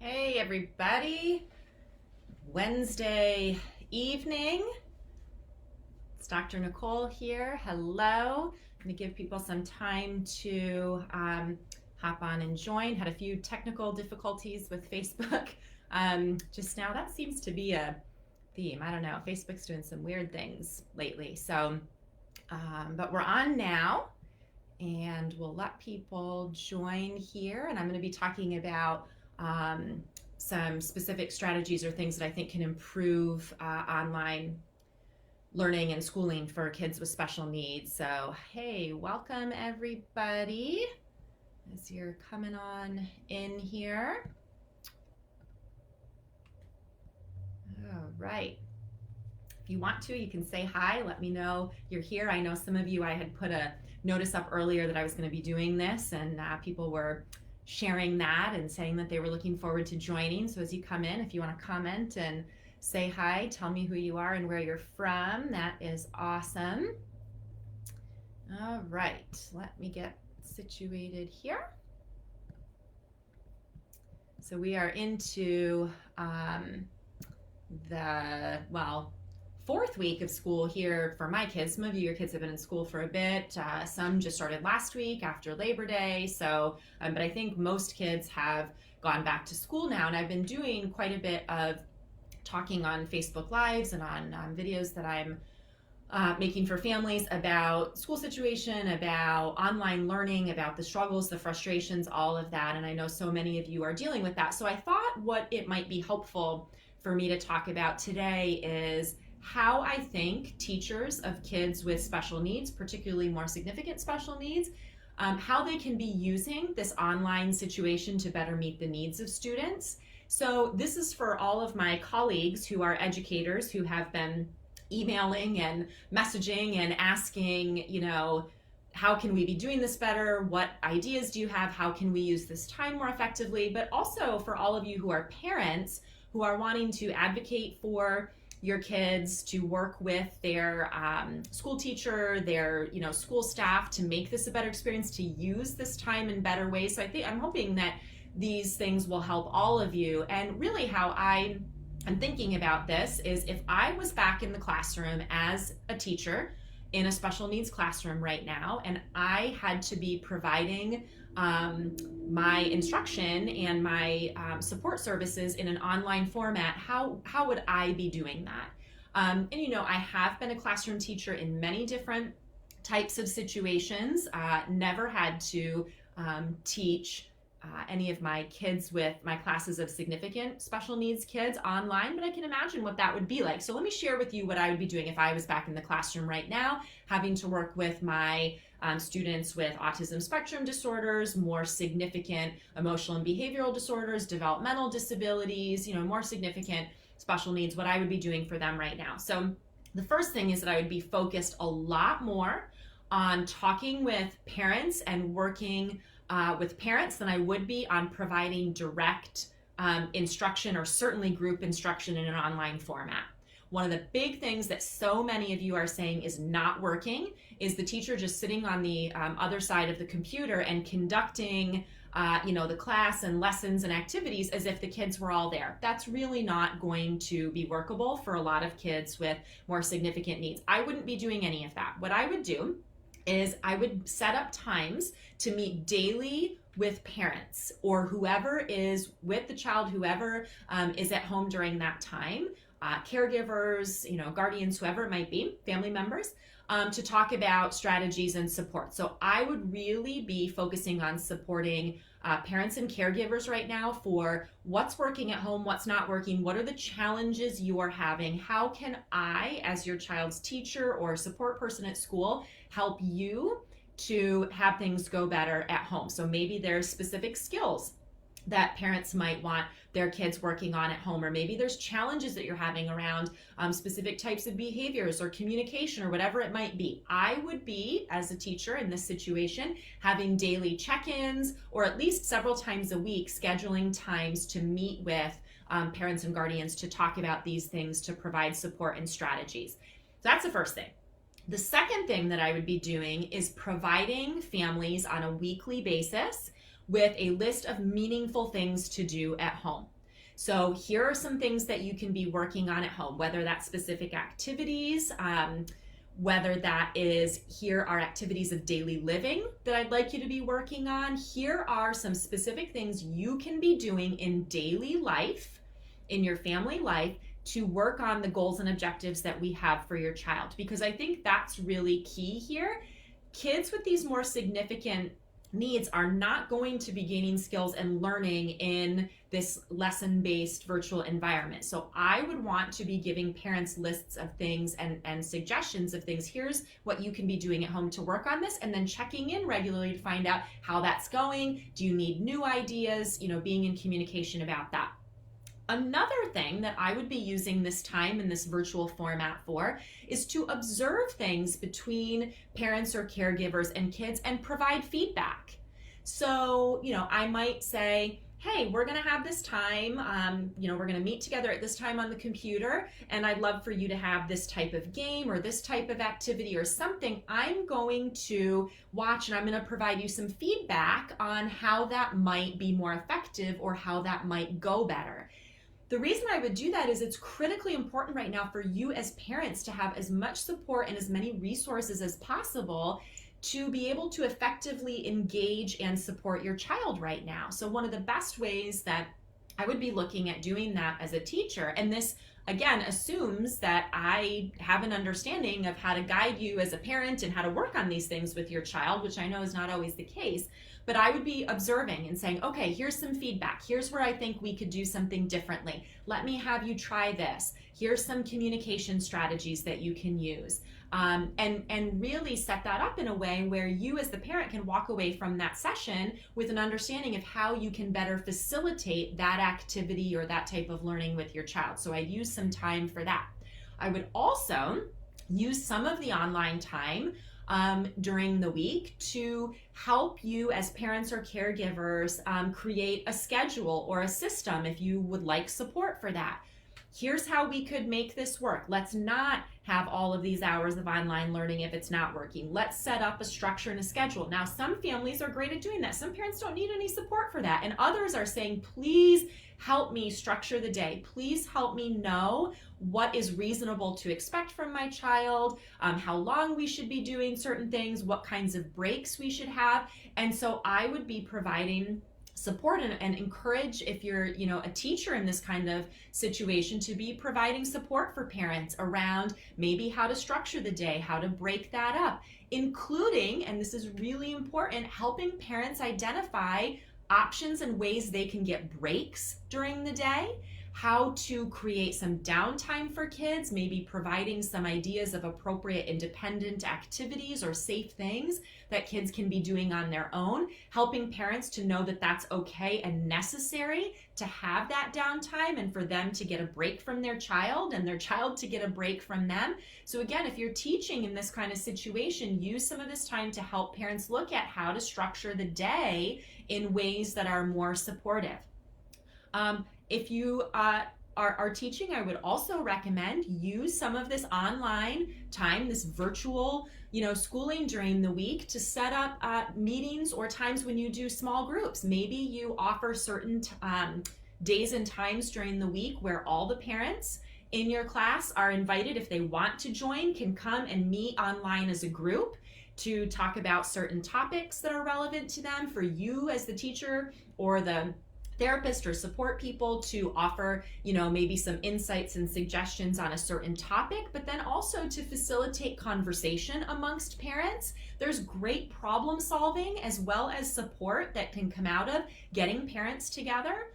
Hey everybody, Wednesday evening. It's Dr. Nicole here. Hello. I'm going to give people some time to hop on and join. Had a few technical difficulties with Facebook just now. That seems to be a theme. I don't know. Facebook's doing some weird things lately. But we're on now and we'll let people join here. And I'm going to be talking about some specific strategies or things that I think can improve online learning and schooling for kids with special needs. So, hey, welcome everybody as you're coming on in here. All right. If you want to, you can say hi. Let me know you're here. I know some of you, I had put a notice up earlier that I was going to be doing this, and people were sharing that and saying that they were looking forward to joining. So as you come in, if you want to comment and say hi, tell me who you are and where you're from, that is awesome. All right, let me get situated here. So we are into the fourth week of school here for my kids. Some of your kids have been in school for a bit. Some just started last week after Labor Day. So, but I think most kids have gone back to school now. And I've been doing quite a bit of talking on Facebook Lives and on videos that I'm making for families about school situation, about online learning, about the struggles, the frustrations, all of that. And I know so many of you are dealing with that. So I thought what it might be helpful for me to talk about today is how I think teachers of kids with special needs, particularly more significant special needs, how they can be using this online situation to better meet the needs of students. So this is for all of my colleagues who are educators who have been emailing and messaging and asking, how can we be doing this better? What ideas do you have? How can we use this time more effectively? But also for all of you who are parents who are wanting to advocate for your kids, to work with their school teacher, their school staff to make this a better experience, to use this time in better ways. So I'm hoping that these things will help all of you. And really how I'm thinking about this is if I was back in the classroom as a teacher in a special needs classroom right now, and I had to be providing my instruction and my support services in an online format, how would I be doing that? And I have been a classroom teacher in many different types of situations, never had to teach any of my kids with my classes of significant special needs kids online, but I can imagine what that would be like. So let me share with you what I would be doing if I was back in the classroom right now, having to work with my students with autism spectrum disorders, more significant emotional and behavioral disorders, developmental disabilities, more significant special needs, what I would be doing for them right now. So the first thing is that I would be focused a lot more on talking with parents and working with parents than I would be on providing direct instruction or certainly group instruction in an online format. One of the big things that so many of you are saying is not working is the teacher just sitting on the other side of the computer and conducting the class and lessons and activities as if the kids were all there. That's really not going to be workable for a lot of kids with more significant needs. I wouldn't be doing any of that. What I would do is I would set up times to meet daily with parents or whoever is with the child, whoever is at home during that time, caregivers, guardians, whoever it might be, family members, to talk about strategies and support. So I would really be focusing on supporting parents and caregivers right now for what's working at home, what's not working, what are the challenges you are having, how can I, as your child's teacher or support person at school, help you to have things go better at home. So maybe there's specific skills that parents might want their kids working on at home, or maybe there's challenges that you're having around specific types of behaviors or communication or whatever it might be. I would be, as a teacher in this situation, having daily check-ins or at least several times a week scheduling times to meet with parents and guardians to talk about these things, to provide support and strategies. So that's the first thing. The second thing that I would be doing is providing families on a weekly basis with a list of meaningful things to do at home. So here are some things that you can be working on at home, whether that's specific activities, whether that is, here are activities of daily living that I'd like you to be working on. Here are some specific things you can be doing in daily life, in your family life, to work on the goals and objectives that we have for your child. Because I think that's really key here. Kids with these more significant needs are not going to be gaining skills and learning in this lesson-based virtual environment. So I would want to be giving parents lists of things and suggestions of things. Here's what you can be doing at home to work on this, and then checking in regularly to find out how that's going. Do you need new ideas? Being in communication about that. Another thing that I would be using this time in this virtual format for is to observe things between parents or caregivers and kids and provide feedback. So, I might say, hey, we're going to have this time, we're going to meet together at this time on the computer, and I'd love for you to have this type of game or this type of activity or something. I'm going to watch and I'm going to provide you some feedback on how that might be more effective or how that might go better. The reason I would do that is it's critically important right now for you as parents to have as much support and as many resources as possible to be able to effectively engage and support your child right now. So one of the best ways that I would be looking at doing that as a teacher, and this again assumes that I have an understanding of how to guide you as a parent and how to work on these things with your child, which I know is not always the case. But I would be observing and saying, okay, here's some feedback. Here's where I think we could do something differently. Let me have you try this. Here's some communication strategies that you can use. And really set that up in a way where you as the parent can walk away from that session with an understanding of how you can better facilitate that activity or that type of learning with your child. So I use some time for that. I would also use some of the online time during the week to help you as parents or caregivers create a schedule or a system if you would like support for that. Here's how we could make this work. Let's not have all of these hours of online learning if it's not working. Let's set up a structure and a schedule. Now, some families are great at doing that. Some parents don't need any support for that. And others are saying, please help me structure the day. Please help me know what is reasonable to expect from my child, how long we should be doing certain things, what kinds of breaks we should have. And so I would be providing support and encourage, if you're a teacher in this kind of situation, to be providing support for parents around maybe how to structure the day, how to break that up, including, and this is really important, helping parents identify options and ways they can get breaks during the day, how to create some downtime for kids, maybe providing some ideas of appropriate independent activities or safe things that kids can be doing on their own, helping parents to know that that's okay and necessary to have that downtime and for them to get a break from their child and their child to get a break from them. So again, if you're teaching in this kind of situation, use some of this time to help parents look at how to structure the day in ways that are more supportive. If you are teaching, I would also recommend use some of this online time, this virtual, schooling during the week to set up meetings or times when you do small groups. Maybe you offer certain days and times during the week where all the parents in your class are invited, if they want to join, can come and meet online as a group to talk about certain topics that are relevant to them, for you as the teacher or the therapist or support people to offer, maybe some insights and suggestions on a certain topic, but then also to facilitate conversation amongst parents. There's great problem solving as well as support that can come out of getting parents together.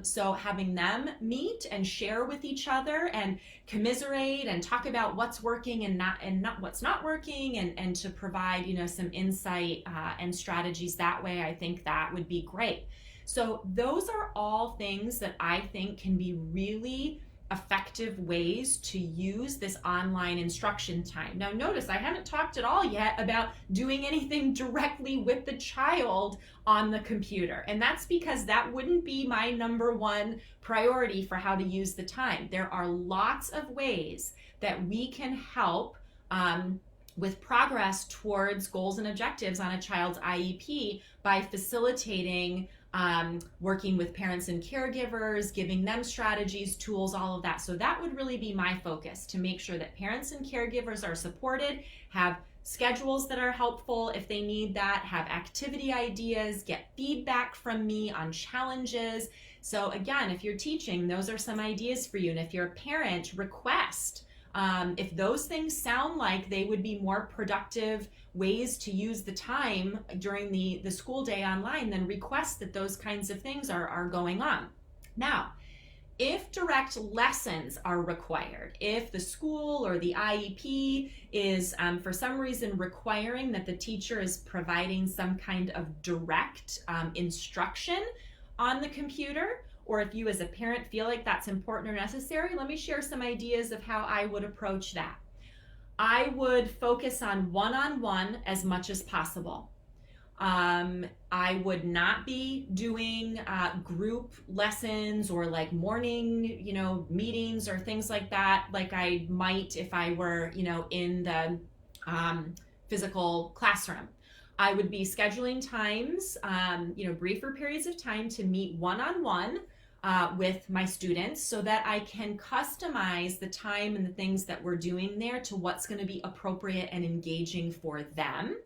So having them meet and share with each other and commiserate and talk about what's working and not what's not working, and to provide, some insight and strategies that way, I think that would be great. So those are all things that I think can be really effective ways to use this online instruction time. Now notice I haven't talked at all yet about doing anything directly with the child on the computer. And that's because that wouldn't be my number one priority for how to use the time. There are lots of ways that we can help with progress towards goals and objectives on a child's IEP by facilitating working with parents and caregivers, giving them strategies, tools, all of that. So that would really be my focus, to make sure that parents and caregivers are supported, have schedules that are helpful if they need that, have activity ideas, get feedback from me on challenges. So again, if you're teaching, those are some ideas for you. And if you're a parent, request. If those things sound like they would be more productive ways to use the time during the school day online, then request that those kinds of things are going on. Now, if direct lessons are required, if the school or the IEP is for some reason requiring that the teacher is providing some kind of direct instruction on the computer, or if you as a parent feel like that's important or necessary, let me share some ideas of how I would approach that. I would focus on one-on-one as much as possible. I would not be doing group lessons or like morning, meetings or things like that, like I might if I were, in the physical classroom. I would be scheduling times, briefer periods of time to meet one-on-one with my students so that I can customize the time and the things that we're doing there to what's going to be appropriate and engaging for them.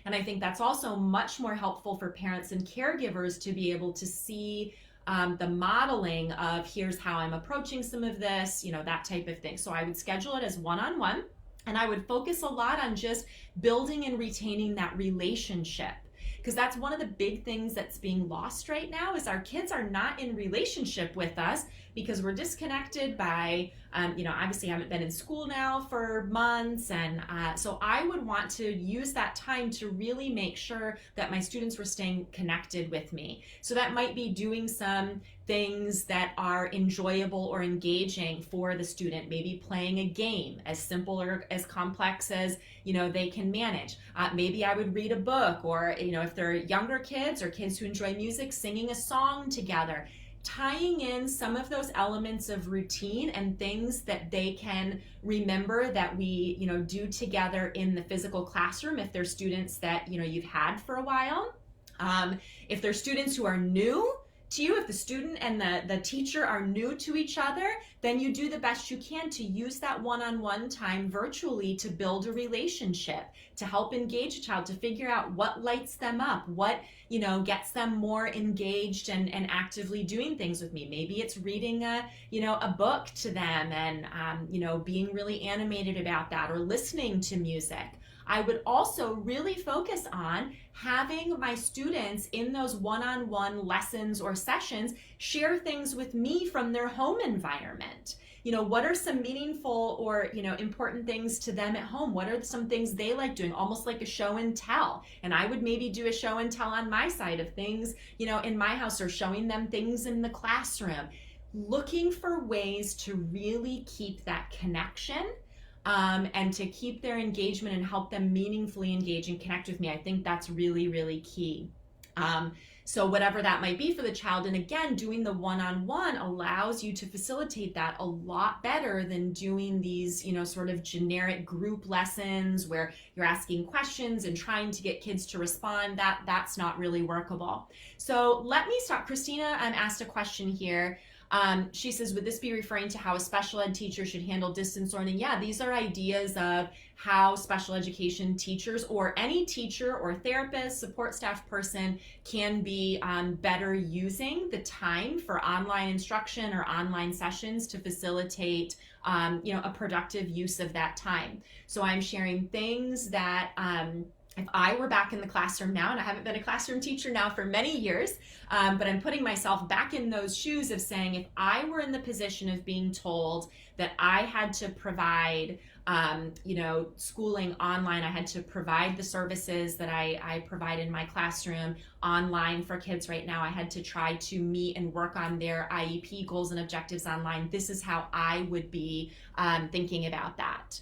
And I think that's also much more helpful for parents and caregivers to be able to see the modeling of here's how I'm approaching some of this, that type of thing. So I would schedule it as one-on-one, and I would focus a lot on just building and retaining that relationship. Because that's one of the big things that's being lost right now is our kids are not in relationship with us because we're disconnected by, obviously haven't been in school now for months. And so I would want to use that time to really make sure that my students were staying connected with me. So that might be doing some things that are enjoyable or engaging for the student, maybe playing a game as simple or as complex as they can manage. Maybe I would read a book, or if they're younger kids or kids who enjoy music, singing a song together, tying in some of those elements of routine and things that they can remember that we do together in the physical classroom if they're students that you've had for a while. If they're students who are new to you, if the student and the teacher are new to each other, then you do the best you can to use that one-on-one time virtually to build a relationship, to help engage a child, to figure out what lights them up, what gets them more engaged and actively doing things with me. Maybe it's reading a book to them and being really animated about that, or listening to music. I would also really focus on having my students in those one-on-one lessons or sessions share things with me from their home environment. What are some meaningful or, important things to them at home? What are some things they like doing? Almost like a show and tell. And I would maybe do a show and tell on my side of things, in my house, or showing them things in the classroom. Looking for ways to really keep that connection and to keep their engagement and help them meaningfully engage and connect with me. I think that's really, really key. So whatever that might be for the child, and again, doing the one-on-one allows you to facilitate that a lot better than doing these, sort of generic group lessons where you're asking questions and trying to get kids to respond. That's not really workable. So let me stop. Christina asked a question here. She says, would this be referring to how a special ed teacher should handle distance learning? Yeah, these are ideas of how special education teachers, or any teacher or therapist, support staff person, can be better using the time for online instruction or online sessions to facilitate a productive use of that time. So I'm sharing things that if I were back in the classroom now, and I haven't been a classroom teacher now for many years, but I'm putting myself back in those shoes of saying, if I were in the position of being told that I had to provide, schooling online, I had to provide the services that I provide in my classroom online for kids right now, I had to try to meet and work on their IEP goals and objectives online. This is how I would be thinking about that.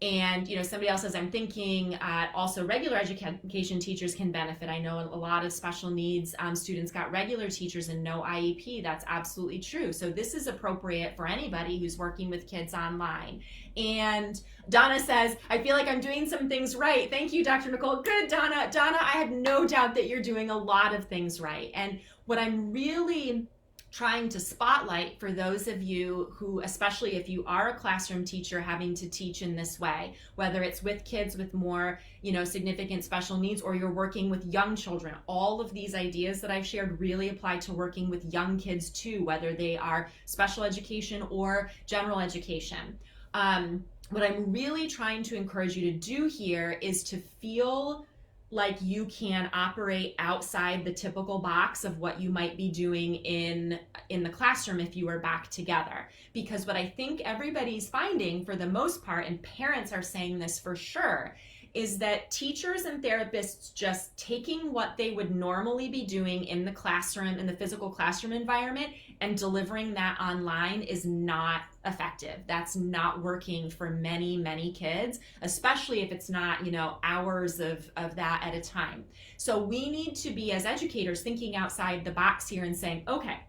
And somebody else says, I'm thinking also regular education teachers can benefit. I know a lot of special needs students got regular teachers and no IEP. That's absolutely true. So this is appropriate for anybody who's working with kids online. And Donna says, I feel like I'm doing some things right. Thank you, Dr. Nicole. Good, Donna. Donna, I have no doubt that you're doing a lot of things right. And what I'm really trying to spotlight for those of you who, especially if you are a classroom teacher having to teach in this way, whether it's with kids with more, significant special needs, or you're working with young children, all of these ideas that I've shared really apply to working with young kids too, whether they are special education or general education. What I'm really trying to encourage you to do here is to feel like you can operate outside the typical box of what you might be doing in the classroom if you were back together. Because what I think everybody's finding for the most part, and parents are saying this for sure, is that teachers and therapists just taking what they would normally be doing in the classroom, in the physical classroom environment, and delivering that online is not effective. That's not working for many, many kids, especially if it's not, hours of that at a time. So we need to be, as educators, thinking outside the box here and saying, okay,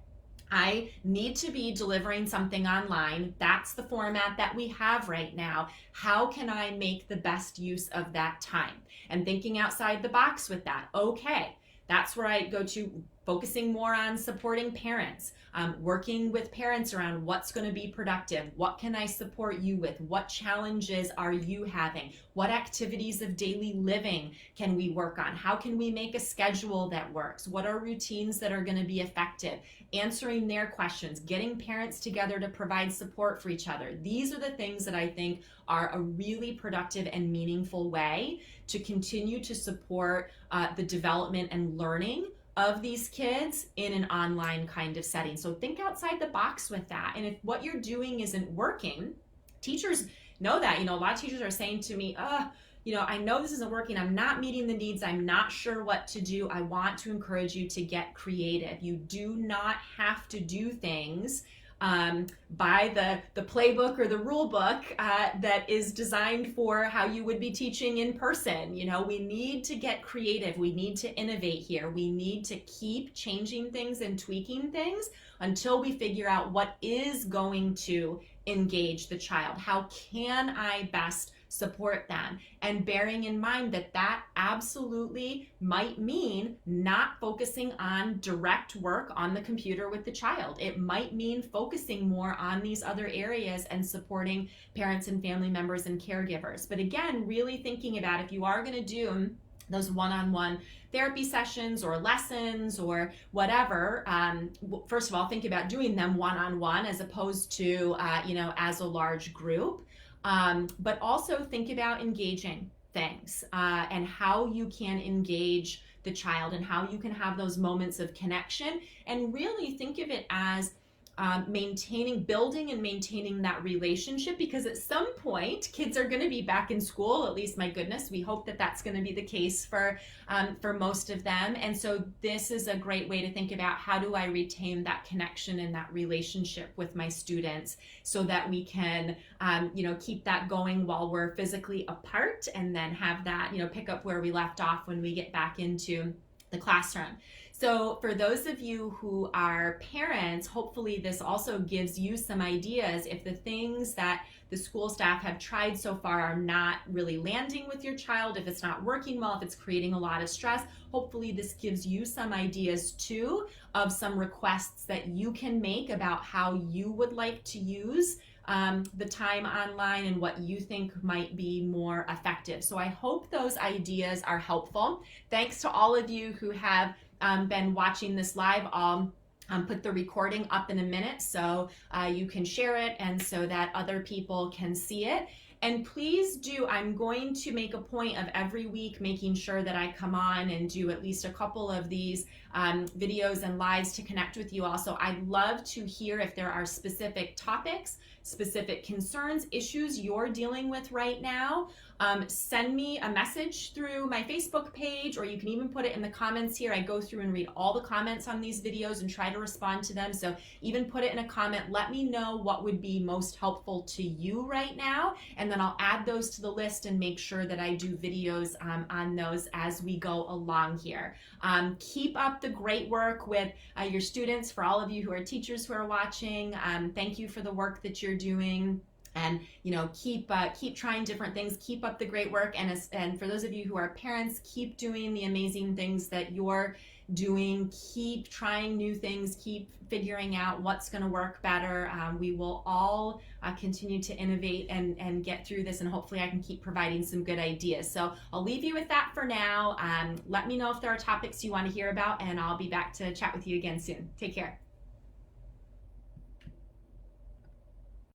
I need to be delivering something online. That's the format that we have right now. How can I make the best use of that time? And thinking outside the box with that. Okay, that's where I go to focusing more on supporting parents, working with parents around what's going to be productive. What can I support you with? What challenges are you having? What activities of daily living can we work on? How can we make a schedule that works? What are routines that are going to be effective? Answering their questions, getting parents together to provide support for each other. These are the things that I think are a really productive and meaningful way to continue to support the development and learning of these kids in an online kind of setting. So think outside the box with that. And if what you're doing isn't working, teachers know that. A lot of teachers are saying to me, I know this isn't working. I'm not meeting the needs. I'm not sure what to do. I want to encourage you to get creative. You do not have to do things by the playbook or the rule book that is designed for how you would be teaching in person. We need to get creative. We need to innovate here. We need to keep changing things and tweaking things until we figure out what is going to engage the child. How can I best support them? And bearing in mind that that absolutely might mean not focusing on direct work on the computer with the child. It might mean focusing more on these other areas and supporting parents and family members and caregivers. But again, really thinking about if you are going to do those one-on-one therapy sessions or lessons or whatever, first of all, think about doing them one-on-one as opposed to, as a large group. But also think about engaging things and how you can engage the child and how you can have those moments of connection, and really think of it as building and maintaining that relationship, because at some point kids are going to be back in school. At least, my goodness, we hope that that's going to be the case for most of them. And so this is a great way to think about how do I retain that connection and that relationship with my students so that we can keep that going while we're physically apart, and then have that pick up where we left off when we get back into the classroom. So for those of you who are parents, hopefully this also gives you some ideas. If the things that the school staff have tried so far are not really landing with your child, if it's not working well, if it's creating a lot of stress, hopefully this gives you some ideas too of some requests that you can make about how you would like to use the time online and what you think might be more effective. So I hope those ideas are helpful. Thanks to all of you who have been watching this live. I'll put the recording up in a minute so you can share it and so that other people can see it. And please do, I'm going to make a point of every week making sure that I come on and do at least a couple of these videos and lives to connect with you all. So I'd love to hear if there are specific topics, specific concerns, issues you're dealing with right now. send me a message through my Facebook page, or you can even put it in the comments here. I go through and read all the comments on these videos and try to respond to them. So even put it in a comment. Let me know what would be most helpful to you right now, and then I'll add those to the list and make sure that I do videos on those as we go along here. Keep up the great work with your students. For all of you who are teachers who are watching, thank you for the work that you're doing. And keep trying different things. Keep up the great work, and for those of you who are parents, keep doing the amazing things that you're doing. Keep trying new things. Keep figuring out what's going to work better. We will all continue to innovate and get through this, and hopefully I can keep providing some good ideas. So I'll leave you with that for now. Let me know if there are topics you want to hear about, and I'll be back to chat with you again soon. Take care.